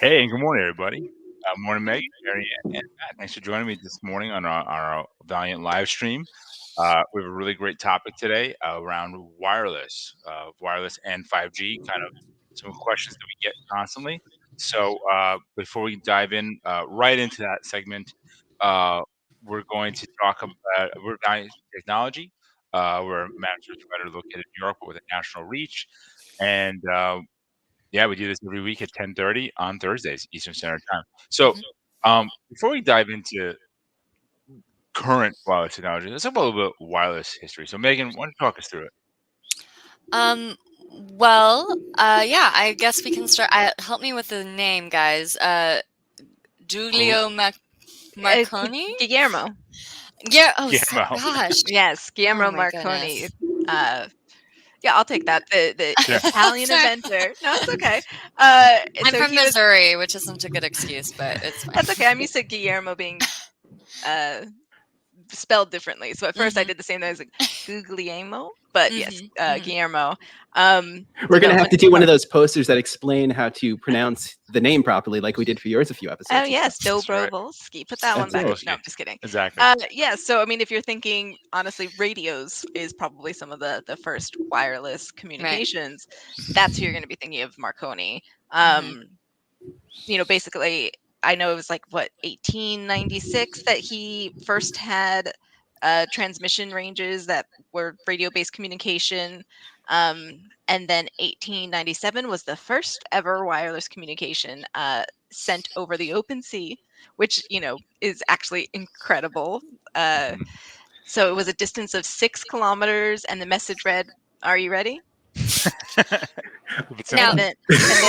Hey, and good morning, everybody. Morning, Meg, Mary, and Matt. Thanks for joining me this morning on our Valiant live stream. We have a really great topic today around wireless and 5G, kind of some questions that we get constantly. So before we dive in right into that segment, uh, we're going to talk about we're Valiant Technology. We're a managed service provider located in New York, but with a national reach. And yeah, we do this every week at 10:30 on Thursdays, Eastern Standard Time. So, Mhm. before we dive into current wireless technology, let's talk about a little bit of wireless history. So, Megan, why don't you talk us through it? Um, yeah, I guess we can start. Help me with the name, guys. Giulio Marconi? Guillermo. Yeah. Oh, Guillermo. gosh. Yes, Guillermo Oh, my Marconi. goodness. Yeah, I'll take that. The Yeah. Italian Sorry. inventor. No, it's okay. I'm So from he was. Missouri, which isn't a good excuse, but it's fine. That's okay. I'm used to Guillermo being spelled differently. So at first I Mhm. did the same thing as like Guglielmo, but yes, Mhm, mhm. Guillermo. We're going to no, have to do one of those posters that explain how to pronounce the name properly, like we did for yours a few episodes Oh ago. yes, That's right. Dobrovolsky. Put that one That's back. right. No, I'm just kidding. Exactly. Yeah, so I mean, if you're thinking honestly, radios is probably some of the first wireless communications. That's who you're going to be thinking of, Marconi. Basically, I know it was like what 1896 that he first had transmission ranges that were radio-based communication. And then 1897 was the first ever wireless communication sent over the open sea, which is actually incredible. Mhm. So it was a distance of 6 kilometers, and the message read, "Are you ready?" It's Now- simple. And then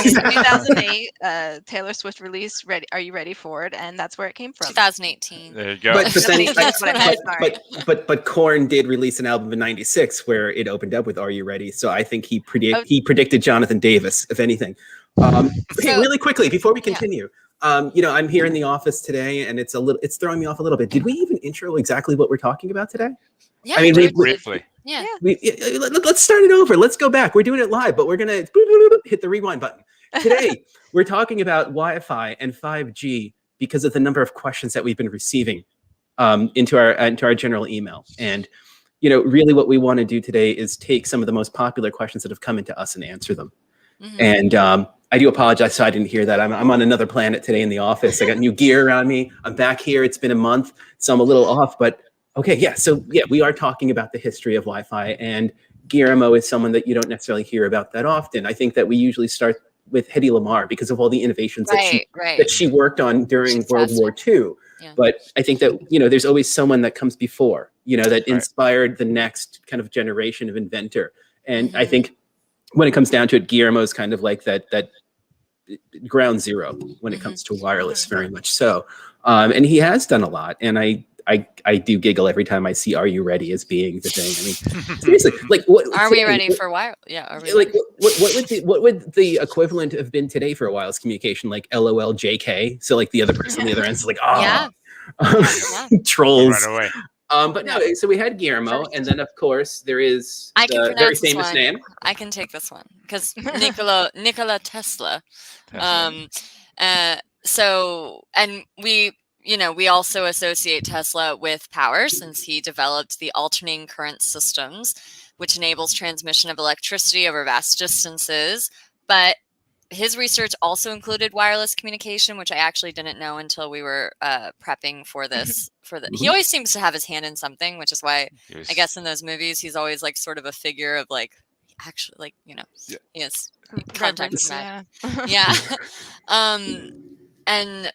in 2008, Taylor Swift released "Ready? Are You Ready for It?" And that's where it came from. 2018. There you go. But then, That's what I meant, sorry. but Korn did release an album in '96 where it opened up with "Are You Ready?" So I think he predicted Jonathan Davis, if anything. Okay, So- really quickly before we Yeah. continue, I'm here in the office today, and it's throwing me off a little bit. Did we even intro exactly what we're talking about today? Yeah, I mean, George did. Briefly. Yeah. Let's start it over. Let's go back. We're doing it live, but we're gonna hit the rewind button. Today, we're talking about Wi-Fi and 5G because of the number of questions that we've been receiving into our general email. And really, what we want to do today is take some of the most popular questions that have come into us and answer them. Mhm. And I do apologize, so I didn't hear that. I'm on another planet today in the office. I got new gear around me. I'm back here. It's been a month, so I'm a little off, but. Okay, yeah. So yeah, we are talking about the history of Wi-Fi, and Guillermo is someone that you don't necessarily hear about that often. I think that we usually start with Helen Lamarr because of all the innovations that she worked on during She's World War II. Yeah. But I think that there's always someone that comes before, that Right. inspired the next kind of generation of inventor. And I Mhm. think when it comes down to it, Guillermo is kind of like that ground zero when it comes to wireless, very much so. And he has done a lot, and I do giggle every time I see "Are you ready?" as being the thing. I mean, seriously, like what Are we ready for wireless? Yeah, are we like ready? what would the equivalent have been today for a wireless communication? Like LOL JK. So like the other person on the other end is like, Yeah. trolls. Right away. But no, so we had Guillermo, and then of course there is I can the pronounce very this famous one. name. I can take this one because Nikola Tesla. Tesla. So, and we also associate Tesla with power since he developed the alternating current systems, which enables transmission of electricity over vast distances. But his research also included wireless communication, which I actually didn't know until we were prepping for this. He always seems to have his hand in something, which is why Yes. I guess in those movies he's always like sort of a figure of like actually like Yeah. he is Reverence, contact mad. Yeah. And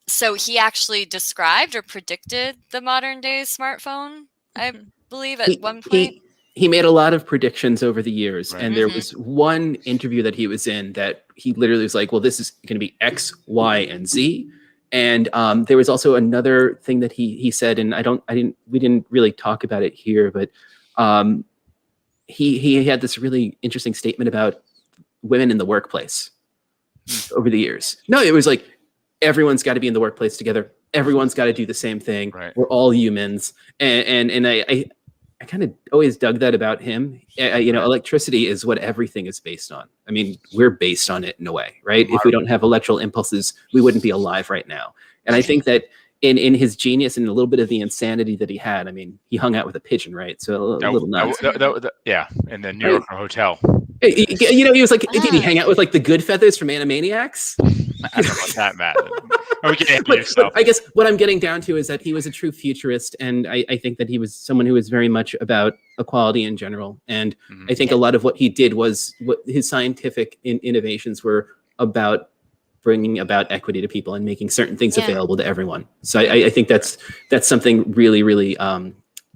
so he actually described or predicted the modern day smartphone, I believe, at one point. He made a lot of predictions over the years, Right. and there was one interview that he was in that he literally was like, well, this is going to be X, Y, and Z. And there was also another thing that he said, and we didn't really talk about it here, but he had this really interesting statement about women in the workplace over the years. No, it was like, everyone's got to be in the workplace together. Everyone's got to do the same thing. Right. We're all humans. And I I kind of always dug that about him. You know, electricity is what everything is based on. I mean, we're based on it in a way, right? If we don't have electrical impulses, we wouldn't be alive right now. And I think that in his genius and a little bit of the insanity that he had, I mean, he hung out with a pigeon, right? So a little nuts. Yeah, in the New York hotel. You know, he was like, did he hang out with like the good feathers from Animaniacs? I don't know about that, Matt. But I guess what I'm getting down to is that he was a true futurist, and I think that he was someone who was very much about equality in general. And I think a lot of what he did was what his scientific innovations were about bringing about equity to people and making certain things available to everyone. So I think that's something really, really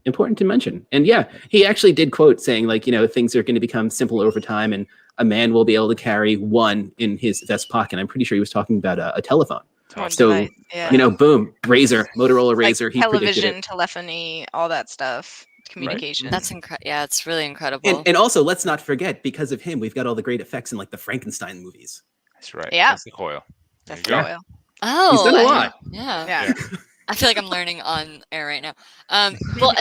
important to mention. And yeah, he actually did quote saying like, you know, things are going to become simple over time and a man will be able to carry one in his vest pocket. I'm pretty sure he was talking about a telephone. So, you know, boom, Razor, Motorola Razor. Like he television, telephony, all that stuff, communication. Right. That's incredible. Yeah, it's really incredible. And also, let's not forget, because of him, we've got all the great effects in like the Frankenstein movies. That's right. Yeah. That's the coil. That's the coil. Oh, he's done a lot. Yeah. I feel like I'm learning on air right now. Well,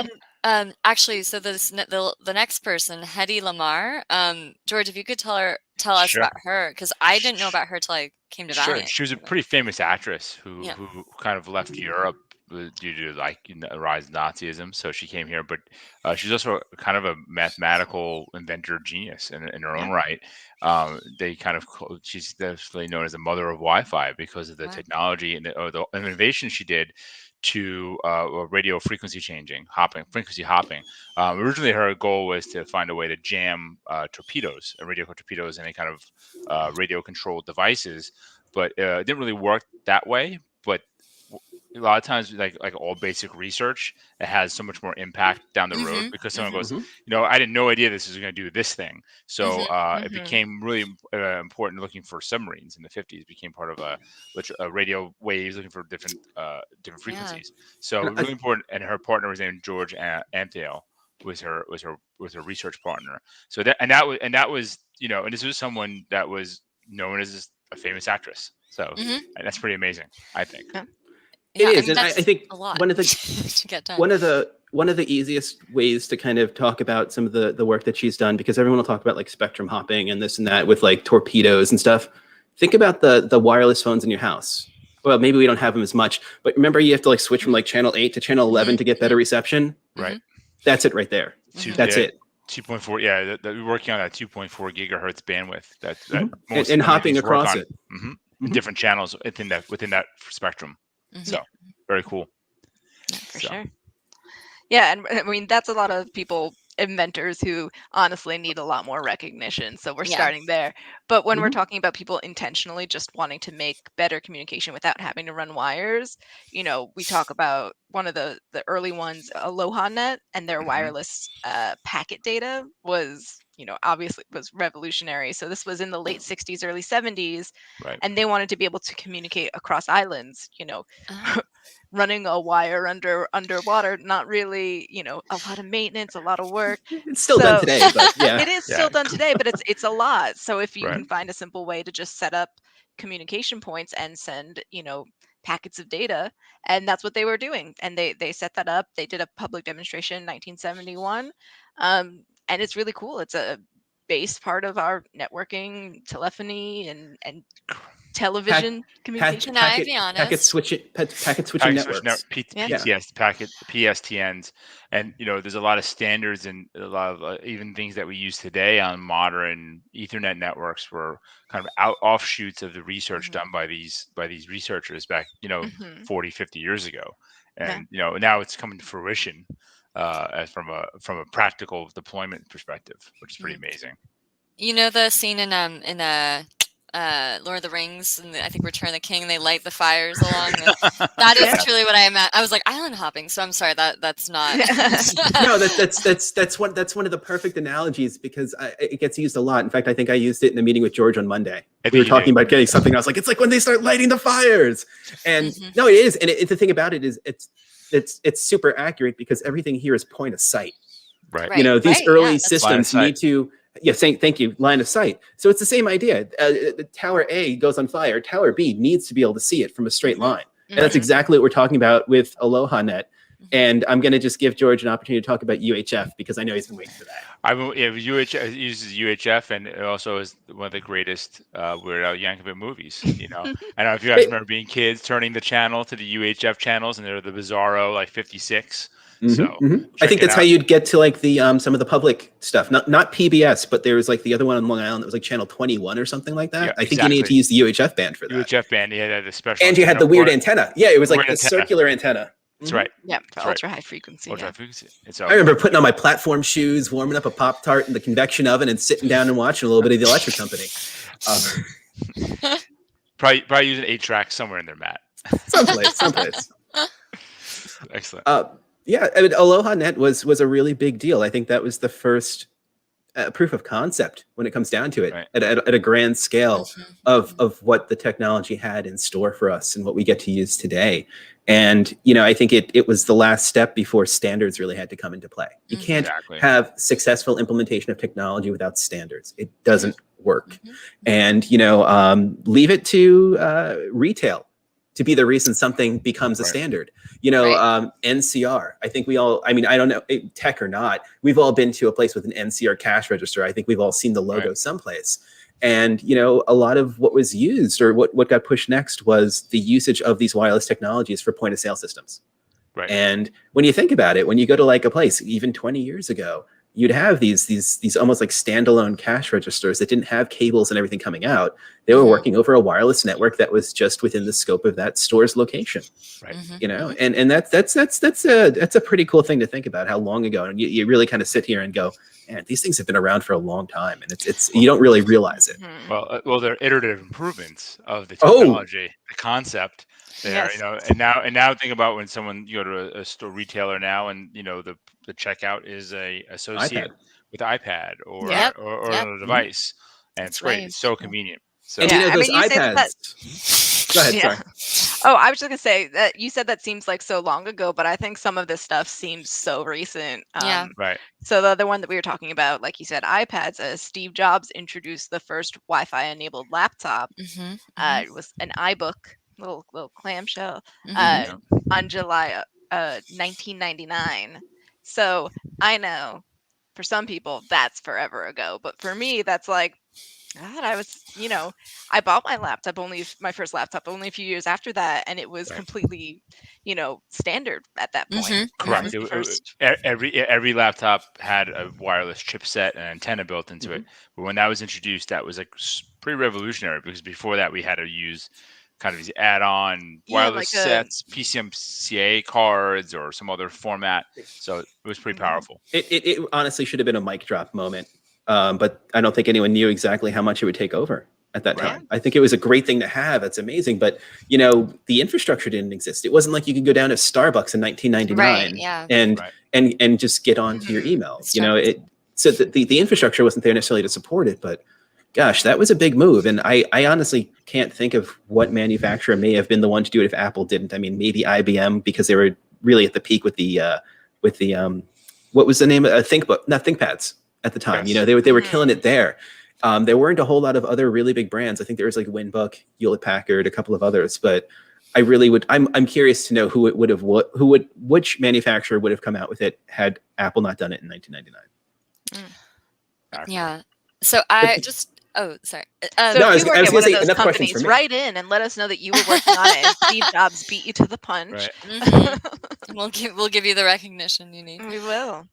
and actually, so the next person, Helen Lamarr. George, if you could tell us about her, because I didn't know about her till I came to Valiant. She was a pretty famous actress who kind of left Europe due to like the rise of Nazism. So she came here, but she's also kind of a mathematical inventor genius in her own right. She's definitely known as the mother of Wi-Fi because of the technology and the innovation she did to radio frequency frequency hopping. Originally, her goal was to find a way to jam torpedoes, radio torpedoes, any kind of radio-controlled devices, but it didn't really work that way. But a lot of times, like all basic research, it has so much more impact down the road because someone goes, you know, I had no idea this was going to do this thing. So it became really important looking for submarines in the 50s. It became part of a radio waves looking for different frequencies. So really important. And her partner was named George Amthale was her research partner. So that was you know, and this was someone that was known as a famous actress. So and that's pretty amazing, I think. It is, and I think one of the to get done. one of the easiest ways to kind of talk about some of the work that she's done, because everyone will talk about like spectrum hopping and this and that with like torpedoes and stuff. Think about the wireless phones in your house. Well, maybe we don't have them as much, but remember you have to like switch from like channel 8 to channel 11 to get better reception. Right. That's it right there. That's it. 2.4. Yeah, we're working on that 2.4 gigahertz bandwidth. That and hopping across it. Different channels within that spectrum. So very cool. Yeah, for sure. Yeah, and I mean that's a lot of people, inventors who honestly need a lot more recognition. So we're starting there. But when we're talking about people intentionally just wanting to make better communication without having to run wires, you know, we talk about one of the early ones, Aloha Net, and their wireless packet data was, you know, obviously was revolutionary. So this was in the late 60s, early 70s, and they wanted to be able to communicate across islands, you know, running a wire underwater, not really, you know, a lot of maintenance, a lot of work. It's still done today, but yeah. It is still done today, but it's a lot. So if you can find a simple way to just set up communication points and send, you know, packets of data, and that's what they were doing. And they set that up. They did a public demonstration in 1971. And it's really cool. It's a base part of our networking, telephony, and television communication. Can I be honest? Packet switching networks. PSTNs, and you know, there's a lot of standards and a lot of even things that we use today on modern Ethernet networks were kind of offshoots of the research done by these researchers back, you know, 40, 50 years ago, and you know, now it's coming to fruition as from a practical deployment perspective, which is pretty amazing. You know the scene in Lord of the Rings, and I think Return of the King, they light the fires along. That is truly what I meant. I was like island hopping, so I'm sorry that's not. No, that's one of the perfect analogies, because it gets used a lot. In fact, I think I used it in a meeting with George on Monday. We were talking about getting something. I was like, it's like when they start lighting the fires, and no, it is. And the thing about it is, it's super accurate because everything here is point of sight. Right. You know, these early systems need to. Yeah, thank you. Line of sight. So it's the same idea. The Tower A goes on fire. Tower B needs to be able to see it from a straight line. And that's exactly what we're talking about with Aloha Net. And I'm going to just give George an opportunity to talk about UHF because I know he's been waiting for that. UHF uses UHF, and it also is one of the greatest Weird Al Yankovic movies. I don't know if you guys remember being kids, turning the channel to the UHF channels, and they're the Bizarro like 56. So I think that's how you'd get to like the some of the public stuff, not PBS, but there was like the other one on Long Island that was like channel 21 or something like that. Yeah, I think you needed to use the UHF band for that. UHF band, yeah, the special. And you had the weird antenna. Yeah, it was like Weird a antenna. circular antenna. That's right. Yeah, That's ultra high frequency. Ultra high frequency. I remember putting on my platform shoes, warming up a Pop-Tart in the convection oven, and sitting down and watching a little bit of the Electric Company. Probably using 8-track somewhere in there, Matt. Someplace. Excellent. Yeah, I mean, Aloha Net was a really big deal. I think that was the first proof of concept when it comes down to it, at a grand scale of what the technology had in store for us and what we get to use today. And I think it was the last step before standards really had to come into play. You can't have successful implementation of technology without standards. It doesn't work. And leave it to retail to be the reason something becomes a standard. NCR. I think we all, I don't know, tech or not, we've all been to a place with an NCR cash register. I think we've all seen the logo someplace. And, a lot of what was used or what got pushed next was the usage of these wireless technologies for point of sale systems. Right. And when you think about it, when you go to like a place, even 20 years ago, you'd have these almost like standalone cash registers that didn't have cables and everything coming out. They were working over a wireless network that was just within the scope of that store's location. Right. And that's a pretty cool thing to think about how long ago. And you really kind of sit here and go, man, these things have been around for a long time, and it's you don't really realize it. Well, they're iterative improvements of the technology, the concept. There, and now think about when you go to a store retailer now, and the checkout is a associate with iPad or a device, and it's great. It's so convenient. So those iPads. Go ahead. Sorry. Oh, I was just gonna say that you said that seems like so long ago, but I think some of this stuff seems so recent. Right. So the other one that we were talking about, like you said, iPads. Steve Jobs introduced the first Wi-Fi enabled laptop. It was an iBook, little clamshell, on July 1999. So I know for some people that's forever ago, but for me that's like, God, I was, I bought my first laptop only a few years after that, and it was completely, standard at that point. Correct. Every laptop had a wireless chipset and antenna built into it. But when that was introduced, that was like pretty revolutionary, because before that we had to use kind of these add-on wireless sets, PCMCA cards, or some other format. So it was pretty powerful. It honestly should have been a mic drop moment. But I don't think anyone knew exactly how much it would take over at that time. I think it was a great thing to have. It's amazing. But, the infrastructure didn't exist. It wasn't like you could go down to Starbucks in 1999 and just get onto your emails. So the infrastructure wasn't there necessarily to support it. But gosh, that was a big move. And I honestly can't think of what manufacturer may have been the one to do it if Apple didn't. I mean, maybe IBM, because they were really at the peak with the what was the name of ThinkPads at the time. They were killing it there. There weren't a whole lot of other really big brands. I think there was like Winbook, Hewlett Packard, a couple of others, but I really would. I'm curious to know which manufacturer would have come out with it had Apple not done it in 1999. Yeah. So I just. Oh, sorry. So no, if you work at one of those companies, write in and let us know that you were working on it and Steve Jobs beat you to the punch. Right. We'll give you the recognition you need. We will.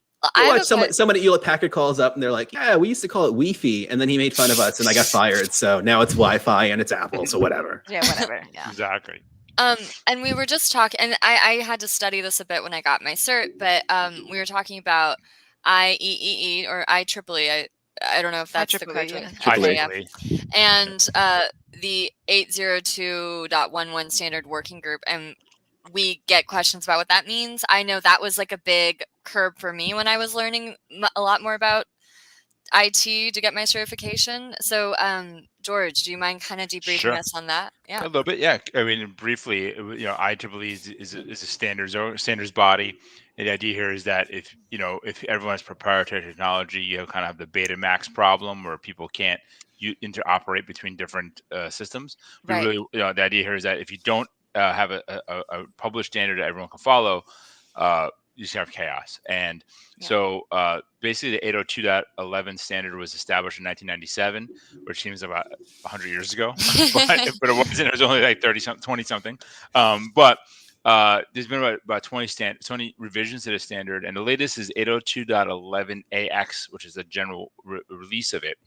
Someone at Hewlett Packard calls up and they're like, yeah, we used to call it Wi-Fi, and then he made fun of us and I got fired. So now it's Wi-Fi and it's Apple, so whatever. Yeah, whatever. Yeah. Exactly. And we were just talking, and I had to study this a bit when I got my cert, but we were talking about IEEE or IEEE. I don't know if that's the correct one. And the 802.11 standard working group, and we get questions about what that means. I know that was like a big curb for me when I was learning a lot more about IT to get my certification. So, George, do you mind kind of debriefing us on that? Yeah, a little bit. Yeah, I mean, briefly, IEEE is a standards body. And the idea here is that if everyone has proprietary technology, you kind of have the Betamax problem where people can't interoperate between different systems. We really, the idea here is that if you don't have a published standard that everyone can follow, you just have chaos. And so basically the 802.11 standard was established in 1997, which seems about 100 years ago, but it wasn't. It was only like 20 something. But there's been about 20 revisions to the standard, and the latest is 802.11ax, which is a general release of it.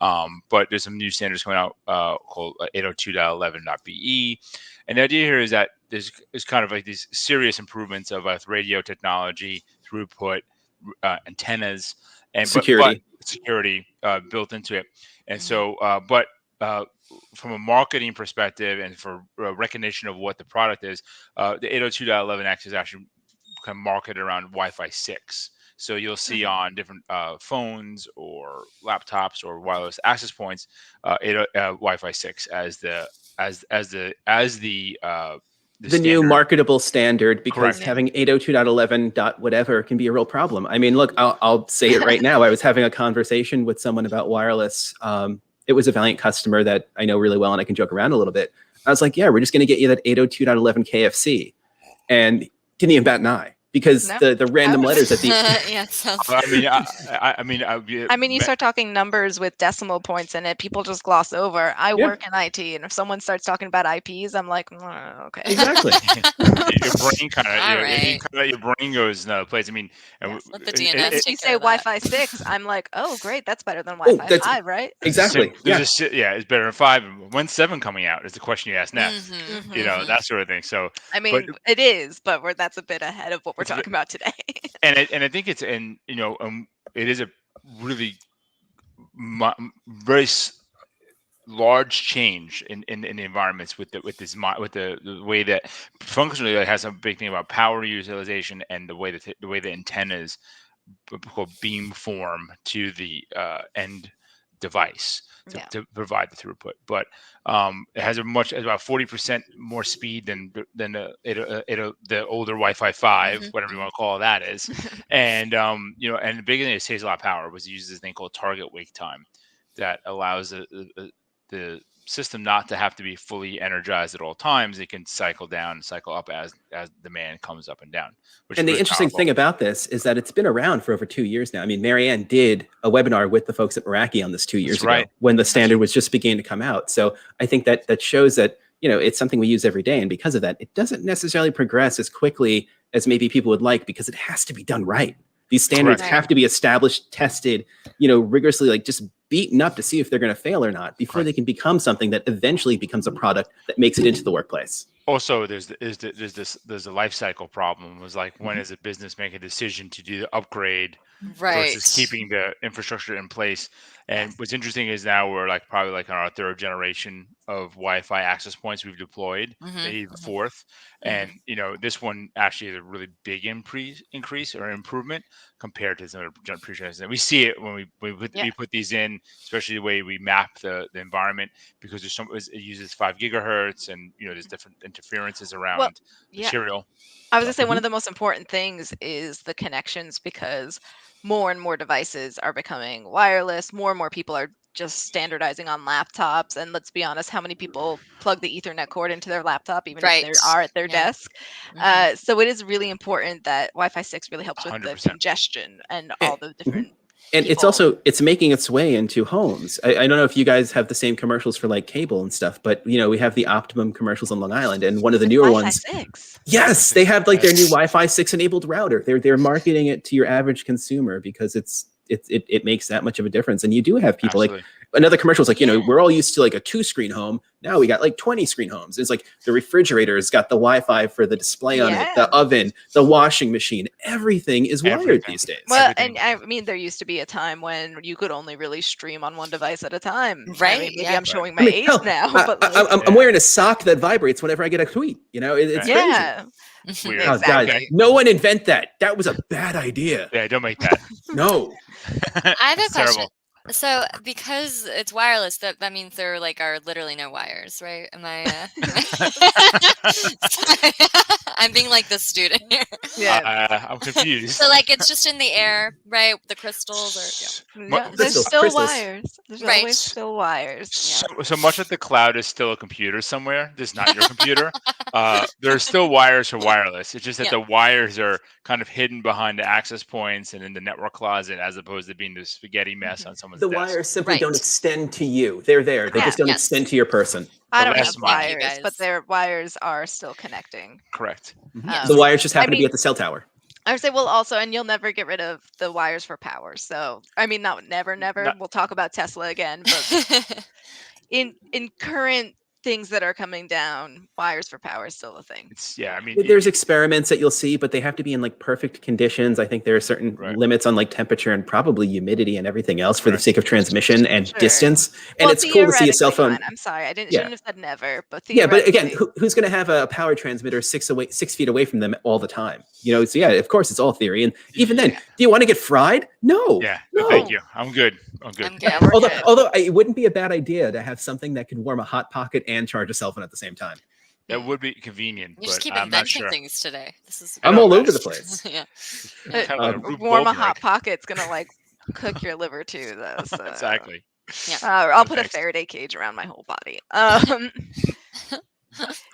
But there's some new standards coming out called 802.11.be. And the idea here is that there's kind of like these serious improvements of radio technology, throughput, antennas, and security, security built into it. And so, from a marketing perspective and for recognition of what the product is, the 802.11x is actually kind of marketed around Wi-Fi 6. So you'll see on different phones or laptops or wireless access points, Wi-Fi 6 as the new marketable standard, because Correct. having 802.11 dot whatever can be a real problem. I mean, look, I'll say it right now. I was having a conversation with someone about wireless. It was a Valiant customer that I know really well, and I can joke around a little bit. I was like, yeah, we're just going to get you that 802.11 KFC. And didn't even bat an eye, because the random letters at the I mean, you start talking numbers with decimal points in it, people just gloss over. I work in IT, and if someone starts talking about IPs, I'm like, okay. Exactly. Your brain your brain goes in another place. I mean, let the DNS if you say Wi-Fi 6, I'm like, oh, great, that's better than Oh, Wi-Fi 5, right? Exactly. It's better than 5. When's 7 coming out? Is the question you ask next. You know, that sort of thing. So I mean, it is, but that's a bit ahead of what we're talking about today. and I think it's it is a really very large change in the environments with the way that functionally it has a big thing about power utilization and the way the antennas beam form to the end device to provide the throughput. But it has about 40% more speed than the older Wi-Fi 5, whatever you want to call that is. And and the big thing is it saves a lot of power. Was it uses this thing called target wake time that allows the system not to have to be fully energized at all times. It can cycle down and cycle up as demand comes up and down. And the interesting thing about this is that it's been around for over 2 years now. I mean, Marianne did a webinar with the folks at Meraki on this 2 years ago when the standard was just beginning to come out. So I think that shows that, it's something we use every day. And because of that, it doesn't necessarily progress as quickly as maybe people would like, because it has to be done right. These standards have to be established, tested, rigorously, like just beaten up to see if they're going to fail or not before they can become something that eventually becomes a product that makes it into the workplace. Also, there's a life cycle problem. It was like, when does a business make a decision to do the upgrade versus keeping the infrastructure in place? And what's interesting is now we're probably on our 3rd generation of Wi-Fi access points we've deployed, maybe the 4th. And this one actually is a really big increase or improvement compared to some of the previous. And we see it when we put these in, especially the way we map the environment, because it uses 5 gigahertz, and there's different interferences around material. I was gonna say one of the most important things is the connections, because more and more devices are becoming wireless. More and more people are just standardizing on laptops. And let's be honest, how many people plug the Ethernet cord into their laptop, even if they are at their desk? So it is really important that Wi-Fi 6 really helps with 100%. The congestion and all the different And it's making its way into homes. I don't know if you guys have the same commercials for cable and stuff, but we have the Optimum commercials on Long Island, and one of the newer ones. Wi-Fi 6. Yes, they have their new Wi-Fi 6 enabled router. They're marketing it to your average consumer because it makes that much of a difference. And you do have people another commercial is we're all used to a 2-screen home. Now we got 20-screen homes. It's the refrigerator's got the Wi-Fi for the display on it, the oven, the washing machine, everything is wired these days. Well, and I mean, there used to be a time when you could only really stream on one device at a time. Right. I mean, maybe I'm showing my age now. But I'm wearing a sock that vibrates whenever I get a tweet. It's crazy. Weird. Exactly. God, no one invent that. That was a bad idea. Yeah, don't make that. No. I have a question. So because it's wireless, that means there like are literally no wires, right? Am I? I'm being like the student here. Yeah. I'm confused. So like it's just in the air, right? The crystals are Yeah, But there's still, still crystals. wires. There's Right. always still wires. So much of the cloud is still a computer somewhere. Just not your computer. There's still wires for wireless. It's just that Yeah. the wires are kind of hidden behind the access points and in the network closet, as opposed to being this spaghetti mess on someone's The desk. wires simply Right. don't exend to you. They're there. They Yeah. just don't Yes. extend to your person. I The don't last have mile. Thank you, wires, but guys. their wires are still connecting. Correct. Yes. The wires just happen I to be mean- at the cell tower. I would say, well, also, and you'll never get rid of the wires for power. So, I mean, not never. Not- We'll talk about Tesla again, but in current things that are coming down, wires for power is still a thing. I mean, There's experiments that you'll see, but they have to be in like perfect conditions. I think there are certain Right. limits on like temperature and probably humidity and everything else for the Right. sake of transmission and Sure. distance. And Well, it's cool to see a cell phone. theoretically, I'm sorry, I Yeah. shouldn't have said never, but Yeah, but theoretically. again, who's going to have a power transmitter 6 feet away from them all the time? You know, so yeah, of course it's all theory. And even then, do you want to get fried? No. yeah. No. Thank you. I'm good. I'm Yeah, good. we're Although, good. although it wouldn't be a bad idea to have something that could warm a hot pocket and charge a cell phone at the same time. That would be convenient, You just but keep I'm not inventing sure. things today. This is I I'm know, all man. over the place. yeah. Kind of like a Rube Warm a Goldberg. hot pocket's gonna like cook your liver too, though. So. Exactly. I'll put a Thanks. Faraday cage around my whole body.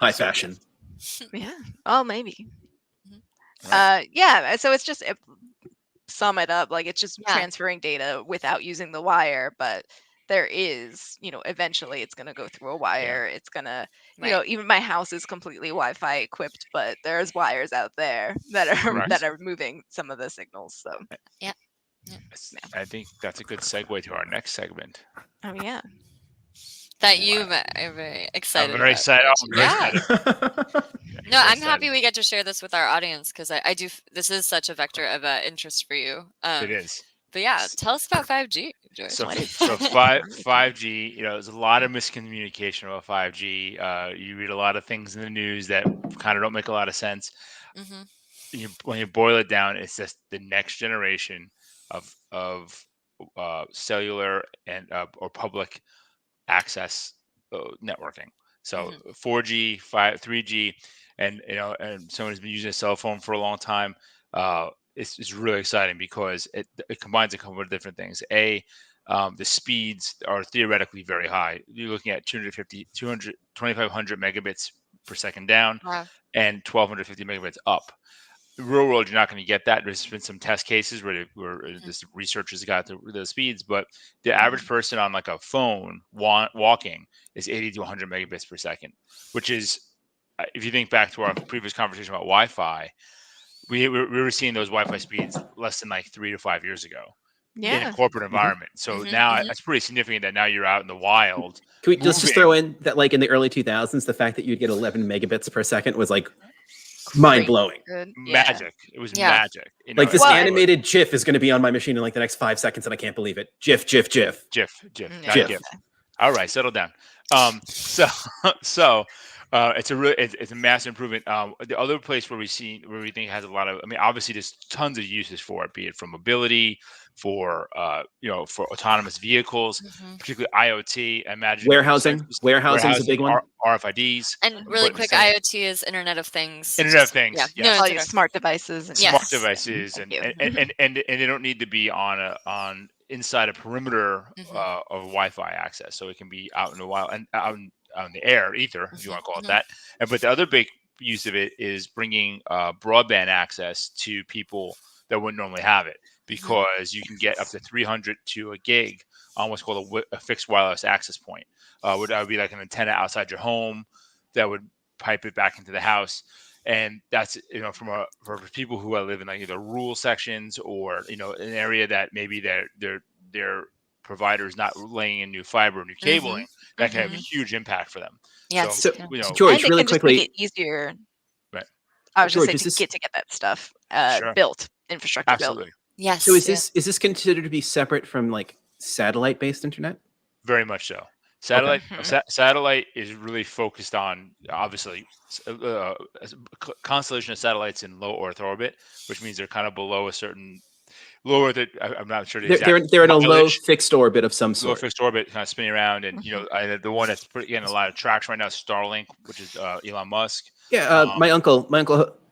High fashion. Yeah. Oh, maybe. Right. Yeah. So it's just sum it up, like it's just Yeah. transferring data without using the wire, but there is, eventually it's going to go through a wire. It's going to, even my house is completely Wi-Fi equipped, but there's wires out there that are Correct. that are moving some of the signals. So I think that's a good segue to our next segment. oh yeah. That you are very excited. I'm very about, excited. Rich. I'm very Yeah. excited. No, I'm happy we get to share this with our audience because I do. This is such a vector of interest for you. It is. But yeah, tell us about 5G, George. So, What is so 5G? 5G, there's a lot of miscommunication about 5G. You read a lot of things in the news that kind of don't make a lot of sense. Mhm. When you boil it down, it's just the next generation of cellular and or public access networking. So 4G, 3G, and someone who's been using a cell phone for a long time. It's really exciting because it combines a couple of different things. The speeds are theoretically very high. You're looking at 2,500 megabits per second down Wow. and 1,250 megabits up. In the real world, you're not going to get that. There's been some test cases where this researchers got the speeds, but the average person on like a phone walking is 80 to 100 megabits per second, which is, if you think back to our previous conversation about Wi-Fi, we were seeing those Wi-Fi speeds less than like 3 to 5 years ago in Yeah. a corporate environment. So now it's pretty significant that now you're out in the wild. Can we just throw in that like in the early 2000s, the fact that you'd get 11 megabits per second was like mind blowing. Good. Magic. It was Yeah. magic. Like this Well, animated GIF is going to be on my machine in like the next 5 seconds, and I can't believe it. GIF, GIF, GIF. GIF, not GIF. GIF. All right, settle down. So it's a massive improvement. The other place where we think has a lot of, obviously there's tons of uses for it, be it for mobility, for for autonomous vehicles, particularly IoT. Imagine Warehousing is a big one. RFIDs. And really But quick, same- IoT is Internet of Things. Internet of Things. Yeah. Yes. No, All it's your okay. smart devices. And Yes. Smart devices Thank and they don't need to be on inside a perimeter of Wi-Fi access, so it can be out in the wild and out on the air, ether, if you want to call it that. But the other big use of it is bringing broadband access to people that wouldn't normally have it, because you can get up to 300 to a gig on what's called a fixed wireless access point. That would be like an antenna outside your home that would pipe it back into the house. And that's for people who live in like either rural sections or an area that maybe their provider is not laying in new fiber or new cabling, that can have a huge impact for them. Yes. So, Yeah. George, and it really can just quickly, make it easier. Right. I was George, just is saying this- to get that stuff Sure. built, infrastructure Absolutely. built. Yes. so is this considered to be separate from like satellite-based internet? Very much so. Satellite Okay. satellite is really focused on, obviously, a constellation of satellites in low Earth orbit, which means they're kind of below a certain. lower the. I'm not sure the They're exact they're in a low mileage, fixed orbit of some low sort. fixed orbit, kind of spinning around, and Mhm. the one that's getting a lot of traction right now is Starlink, which is Elon Musk. Yeah, Um, my uncle.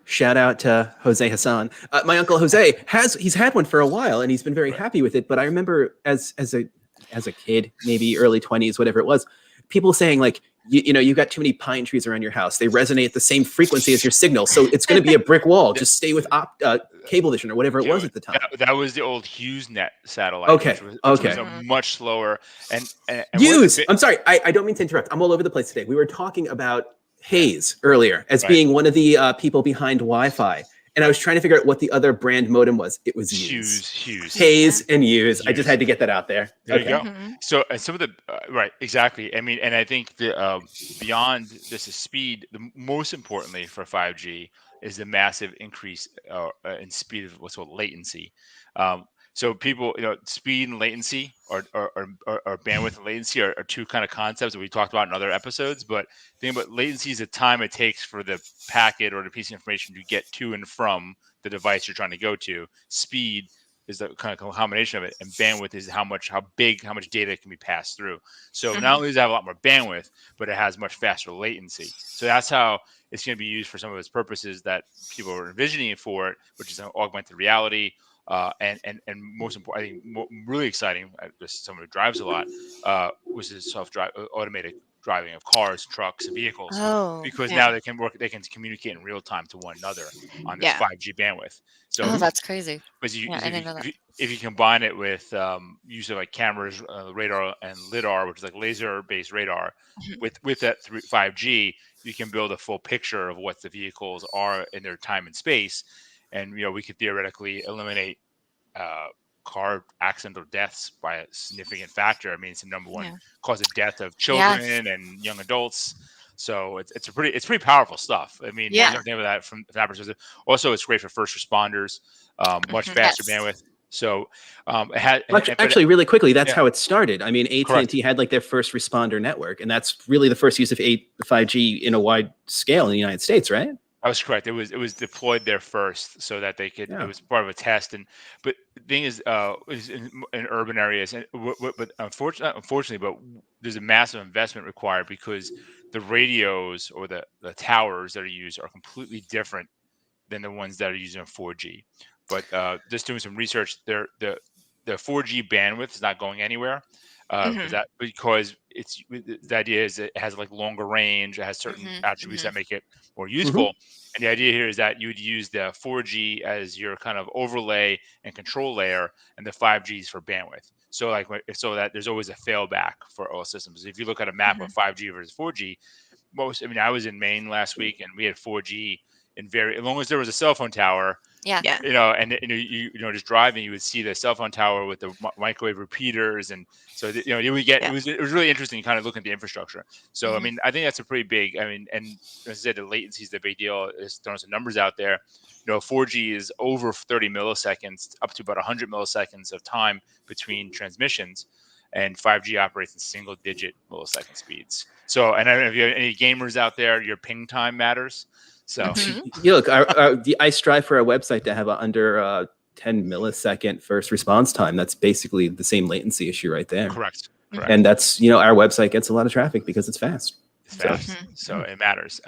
Shout out to Jose Hassan. My uncle Jose he's had one for a while and he's been very right. happy with it. But I remember as a kid, maybe early 20s, whatever it was, people saying like, you know, you got too many pine trees around your house. They resonate at the same frequency as your signal, so it's going to be a brick wall. Just stay with Cablevision or whatever it was at the time. That was the old HughesNet satellite, Okay, which was a Mhm. much slower and Hughes. I'm sorry, I don't mean to interrupt. I'm all over the place today. We were talking about Hayes earlier as Right. being one of the people behind Wi-Fi, and I was trying to figure out what the other brand modem was. It was Hughes. Hughes. Hayes and Hughes. I just Hughes. had to get that out there. There you Okay. go. Mhm. So, and some of the right, exactly. I mean, and I think the beyond this is speed. Most importantly for 5G is the massive increase in speed of what's called latency. So people, speed and latency or bandwidth and latency are two kind of concepts that we talked about in other episodes. But the thing about latency is the time it takes for the packet or the piece of information to get to and from the device you're trying to go to. Speed is the kind of combination of it, and bandwidth is how much data can be passed through. So not only does it have a lot more bandwidth, but it has much faster latency. So that's how it's going to be used for some of its purposes that people are envisioning for it, which is augmented reality. And most important, I think, really exciting. Just someone who drives a lot, was the automated driving of cars, trucks, and vehicles, Oh, because Yeah. now they can communicate in real time to one another on this Yeah. 5G bandwidth. So oh, that's crazy. but Yeah, I didn't know that. if you combine it with use of like cameras, radar, and lidar, which is like laser-based radar, Mhm. with that 5G, you can build a full picture of what the vehicles are in their time and space, and we could theoretically eliminate uh, car accident or deaths by a significant factor. I mean, it's the number one Yeah. cause of death of Yeah. children and young adults. So it's pretty powerful stuff. I mean, Yeah. you don't think of that from that perspective. Also, it's great for first responders, much Mhm. faster Yes. bandwidth. So it had Actually, really quickly, that's yeah. how it started. I mean, AT&T Correct. had like their first responder network, and that's really the first use of 5G in a wide scale in the United States, right? I was correct. It was deployed there first, so that they could. Yeah. It was part of a test, but the thing is in urban areas, and but unfortunately, but there's a massive investment required because the radios or the towers that are used are completely different than the ones that are using 4G. But just doing some research, the 4G bandwidth is not going anywhere. Mhm. Because the idea is it has like longer range, it has certain Mhm, attributes mhm. that make it more Mhm. useful. And the idea here is that you would use the 4G as your kind of overlay and control layer, and the 5G is for bandwidth. So so that there's always a failback for all systems. If you look at a map of Mhm. 5G versus 4G, I was in Maine last week and we had 4G in as long as there was a cell phone tower, Yeah. Yeah. and just driving, you would see the cell phone tower with the microwave repeaters, and so you would get Yeah. it was really interesting, kind of looking at the infrastructure. So I Mhm. mean, I think that's a pretty big. I mean, and as I said, the latency is the big deal. There's throwing some numbers out there. 4G is over 30 milliseconds, up to about 100 milliseconds of time between transmissions, and 5G operates in single-digit millisecond speeds. So, and I don't know if you have any gamers out there, your ping time matters. So, Mhm. Look, I strive for a website to have a under 10 millisecond first response time. That's basically the same latency issue right there. correct. And that's, our website gets a lot of traffic because it's fast. It's fast, so it matters.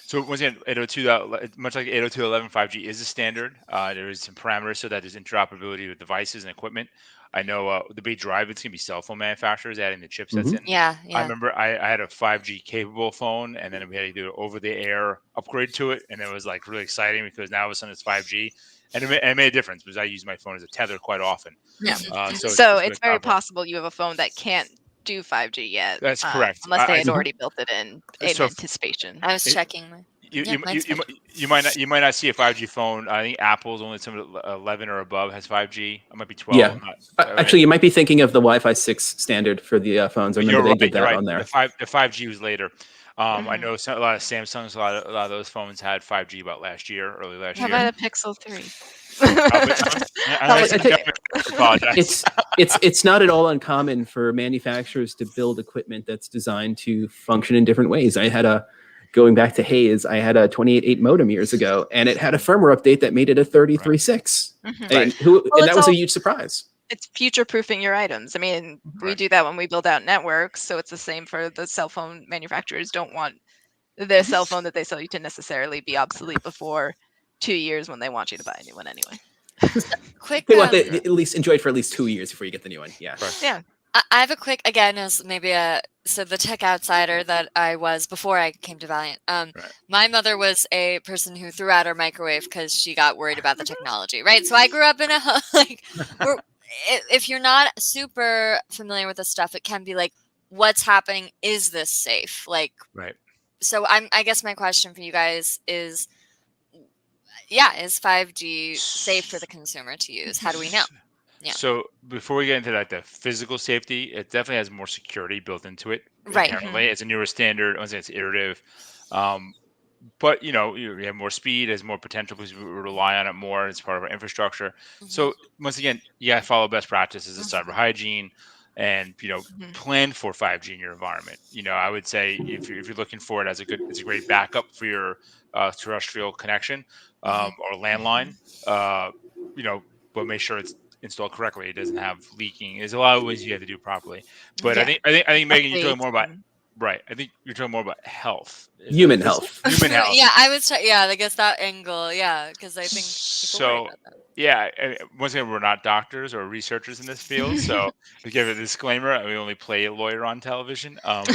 So once again, 802, much like 802.11, 5G is a standard. There is some parameters so that there's interoperability with devices and equipment. I know the big drive, it's going to be cell phone manufacturers adding the chipsets in. Yeah, I yeah. remember I had a 5G capable phone, and then we had to do an over-the-air upgrade to it, and it was like really exciting because now all of a sudden it's 5G, and it made a difference because I use my phone as a tether quite often. Yeah. So So really it's very powerful. possible you have a phone that can't do 5G yet, That's correct. unless they I had already built it in so anticipation. I was it, checking. you, Yeah, mine's good. you might not see a 5G phone. I think Apple's only some of the 11 or above has 5G. It might be 12. Yeah. I'm not, Actually, you might be thinking of the Wi-Fi 6 standard for the phones. I remember they did that you're right. on there. The 5G was later. I Mhm. know a lot of Samsungs, a lot of those phones had 5G about early last How year. about a Pixel 3? I apologize. It's not at all uncommon for manufacturers to build equipment that's designed to function in different ways. I had going back to Hayes, I had a 28.8 modem years ago, and it had a firmware update that made it a 33.6. And that was a huge surprise. It's future-proofing your items. I mean, we do that when we build out networks, so it's the same for the cell phone manufacturers. Don't want their cell phone that they sell you to necessarily be obsolete before 2 years when they want you to buy a new one anyway. Quick, They want at least enjoy it for at least 2 years before you get the new one. Yeah. Yeah. I have a quick, again, as maybe so the tech outsider that I was before I came to Valiant. My mother was a person who threw out her microwave because she got worried about the technology, right? So I grew up in a like, if you're not super familiar with this stuff, it can be like, what's happening? Is this safe? Like, so I guess my question for you guys is, is 5G safe for the consumer to use? How do we know? Yeah. So before we get into that, the physical safety, it definitely has more security built into it. Right. Apparently, it's a newer standard. I would say it's iterative. But you have more speed, has more potential because we rely on it more. It's part of our infrastructure. So once again, you got to follow best practices of cyber hygiene, and plan for 5G in your environment. I would say if you're looking for it it's a great backup for your terrestrial connection or landline. But make sure it's installed correctly. It doesn't have leaking. There's a lot of ways you have to do it properly. But I think Megan, you're talking more about I think you're talking more about health. Human health. Human health. Yeah, I guess that angle. Yeah, because I think people worry about that. Yeah, once again, we're not doctors or researchers in this field, so to give a disclaimer, we only play a lawyer on television. But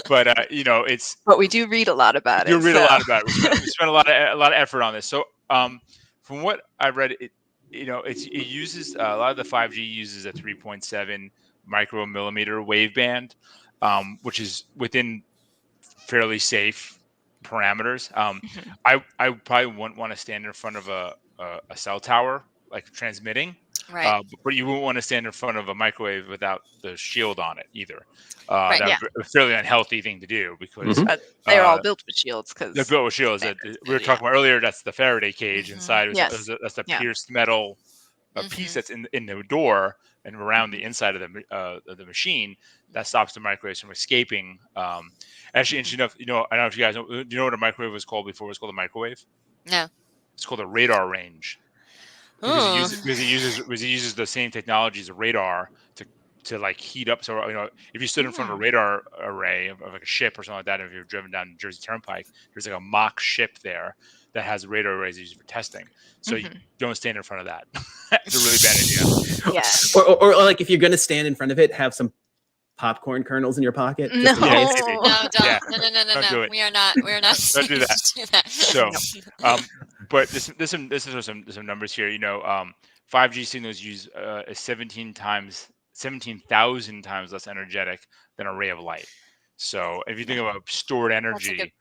it's. But we do read a lot about it. You read a lot about it. We spend a lot of effort on this. So, from what I read, it uses a lot of the 5G uses a 3.7 micromillimeter waveband, which is within fairly safe parameters. I probably wouldn't want to stand in front of a cell tower like transmitting, but you wouldn't want to stand in front of a microwave without the shield on it either. That's a fairly unhealthy thing to do because they're all built with shields. Because they're built with shields. We were talking about earlier. That's the Faraday cage inside. That's the pierced metal piece that's in the door and around the inside of the machine that stops the microwaves from escaping. Actually, interesting enough, I don't know if you guys know. Do you know what a microwave was called before? It was called a microwave. No. It's called a radar range because it uses the same technology as a radar to like heat up. So if you stood in front of a radar array of like a ship or something like that, if you're driven down Jersey Turnpike, there's like a mock ship there that has radar arrays used for testing. So you don't stand in front of that. It's a really bad idea. Yeah. Or like if you're going to stand in front of it, have some popcorn kernels in your pocket. No, don't. Yeah. No. We are not. Don't do that. So, but there's some numbers here. 5G signals use 17,000 times less energetic than a ray of light. So if you think about stored energy,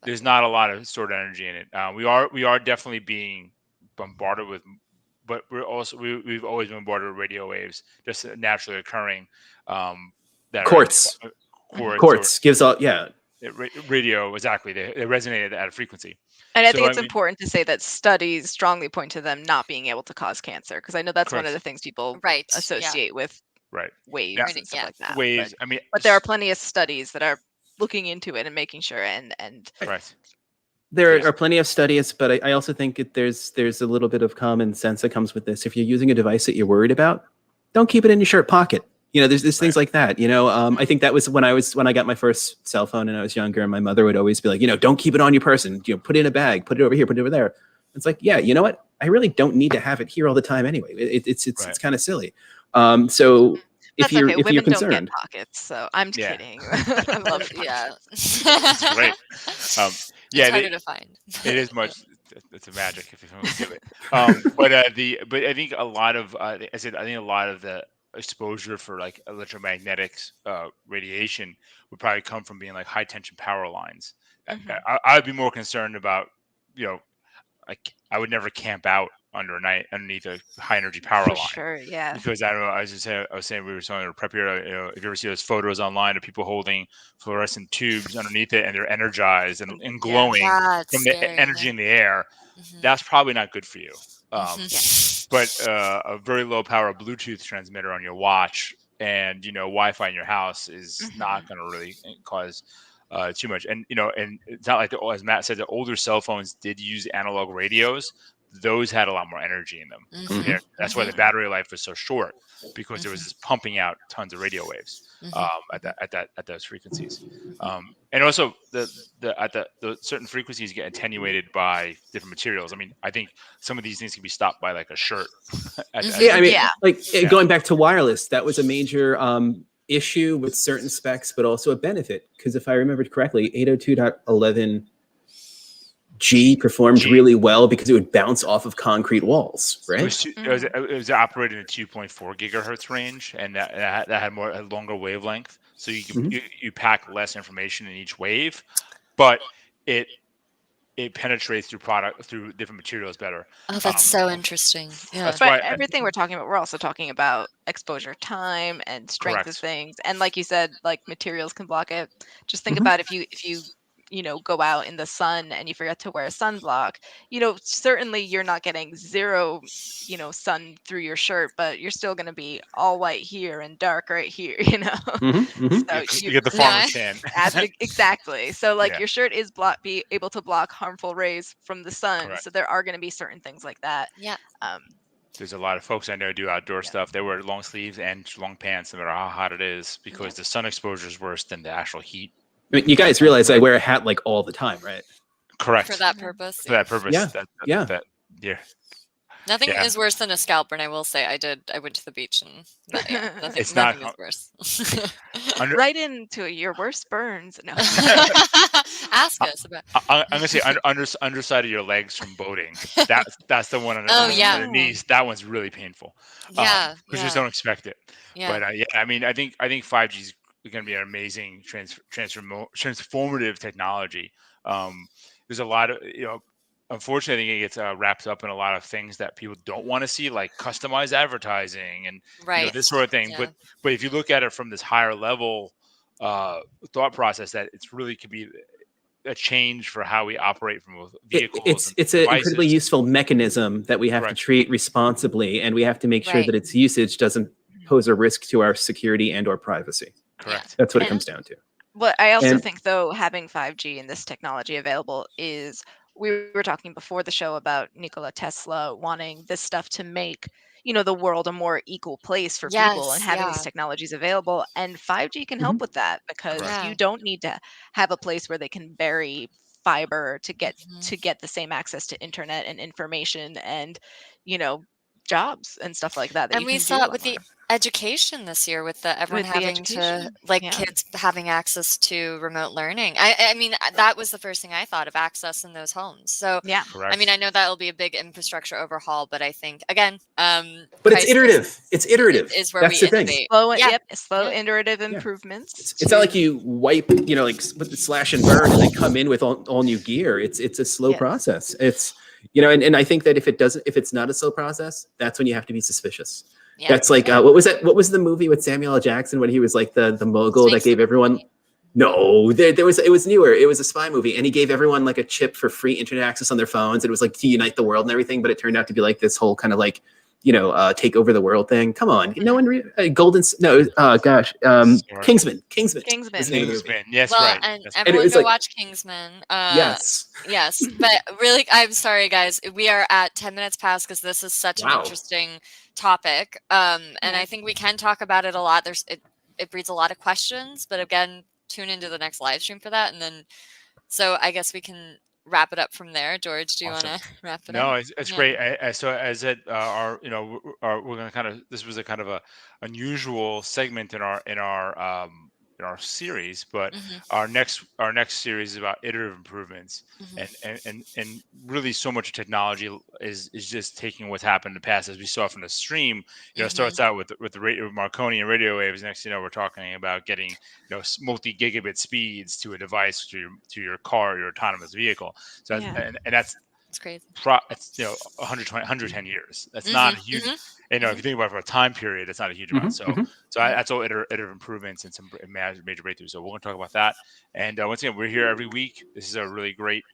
there's not a lot of stored energy in it. We are definitely being bombarded with, but we've always been bombarded with radio waves, just naturally occurring. Quartz gives all radio, exactly. They resonated at a frequency. And I think it's important to say that studies strongly point to them not being able to cause cancer, because I know that's one of the things people associate with waves and stuff like that. Waves. But there are plenty of studies that are looking into it and making sure. And there are plenty of studies, but I also think there's a little bit of common sense that comes with this. If you're using a device that you're worried about, don't keep it in your shirt pocket. There's things like that. I think that was when I got my first cell phone and I was younger, and my mother would always be like, don't keep it on your person. Put it in a bag, put it over here, put it over there. It's like, you know what? I really don't need to have it here all the time anyway. It's kind of silly. So if you're Women concerned, don't get pockets, so I'm kidding. I love That's great. It's harder to find. It is much. It's a magic if you don't give it. But I think a lot of the exposure for like electromagnetics radiation would probably come from being like high tension power lines. I'd be more concerned about, I would never camp out underneath a high energy power line. Sure, yeah. Because I don't know, I was saying we were talking about prep here. If you ever see those photos online of people holding fluorescent tubes underneath it and they're energized and glowing from the energy in the air, that's probably not good for you. But a very low power Bluetooth transmitter on your watch and Wi-Fi in your house is not going to really cause too much. And and it's not like as Matt said, the older cell phones did use analog radios. Those had a lot more energy in them. Mhm. That's why the battery life was so short, because there was this pumping out tons of radio waves at those frequencies. And also the certain frequencies get attenuated by different materials. I mean, I think some of these things can be stopped by like a shirt. Yeah, I mean, Yeah. like going back to wireless, that was a major issue with certain specs, but also a benefit, because if I remembered correctly, 802.11 G performed really well because it would bounce off of concrete walls, right? It was operating in a 2.4 gigahertz range, and that had a longer wavelength, so you pack less information in each wave, but it penetrates through different materials better. Oh, that's so interesting. Yeah. That's But why everything we're talking about, we're also talking about exposure time and strength of Correct. things. And like you said, like materials can block it. Just think about if you go out in the sun and you forget to wear a sunblock, certainly you're not getting zero, sun through your shirt, but you're still going to be all white here and dark right here, So you get the farmer's tan. exactly. So like Yeah. your shirt is be able to block harmful rays from the sun. Correct. So there are going to be certain things like that. Yeah. There's a lot of folks I know do outdoor stuff. They wear long sleeves and long pants no matter how hot it is, because the sun exposure is worse than the actual heat. I mean, you guys realize I wear a hat like all the time, right? Correct. For that purpose. For that purpose. Yeah. Yeah. Nothing is worse than a scalp burn, I will say. I went to the beach and nothing is worse. Right into your worst burns. No. Ask us about. I'm gonna say underside of your legs from boating. That's the one under the knees. That one's really painful. Yeah. Because you just don't expect it. Yeah. But I mean, I think 5G is going to be an amazing transformative technology. There's a lot of unfortunately, I think it gets wrapped up in a lot of things that people don't want to see, like customized advertising and this sort of thing. Yeah. But if you look at it from this higher level thought process, that it's really could be a change for how we operate from vehicles. It's an incredibly useful mechanism that we have to treat responsibly, and we have to make sure that its usage doesn't pose a risk to our security and or privacy. Correct. That's what it comes down to. What I also think, though, having 5G and this technology available is, we were talking before the show about Nikola Tesla wanting this stuff to make, the world a more equal place for people, and having these technologies available. And 5G can help with that, because you don't need to have a place where they can bury fiber to get the same access to internet and information and, jobs and stuff like that. And we saw it with the education this year, with everyone having to kids having access to remote learning. I mean, that was the first thing I thought of, access in those homes. So I mean, I know that will be a big infrastructure overhaul, but I think again, but it's iterative. It's iterative. Is where That's we the innovate. thing. Slow iterative improvements. It's not like you wipe, like with the slash and burn and they come in with all new gear. It's a slow process. It's and I think that if it's not a slow process, that's when you have to be suspicious. Yeah. That's like what was that? What was the movie with Samuel L. Jackson when he was like the mogul that gave everyone? No, it was newer. It was a spy movie, and he gave everyone like a chip for free internet access on their phones. It was like to unite the world and everything, but it turned out to be like this whole kind of like take over the world thing. Come on, no one. Kingsman. Yes, well, right. And everyone go watch Kingsman. Yes. Yes, but really, I'm sorry, guys. We are at 10 minutes past because this is such an interesting topic, and I think we can talk about it a lot. It breeds a lot of questions, but again, tune into the next live stream for that, and then so I guess we can wrap it up from there. George, do you want to wrap it up? No, it's great. So as it we're going to kind of, this was a kind of a unusual segment in our series, but our next series is about iterative improvements, and really so much technology is just taking what's happened in the past, as we saw from the stream. It starts out with the radio, Marconi and radio waves. Next, we're talking about getting multi-gigabit speeds to a device, to your car, your autonomous vehicle. So and that's crazy. It's 110 years. That's not a huge. If you think about it for a time period, that's not a huge amount. So that's all iterative improvements and some major breakthroughs. So we're going to talk about that. And once again, we're here every week. This is a really great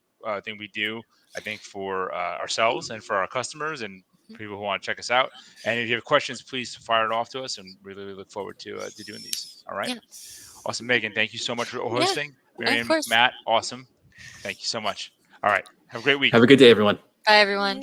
thing we do, I think, for ourselves and for our customers and people who want to check us out. And if you have questions, please fire it off to us, and really look forward to doing these. All right. Yeah. Awesome, Megan. Thank you so much for hosting. Marianne, course. Matt, awesome. Thank you so much. All right. Have a great week. Have a good day, everyone. Bye, everyone.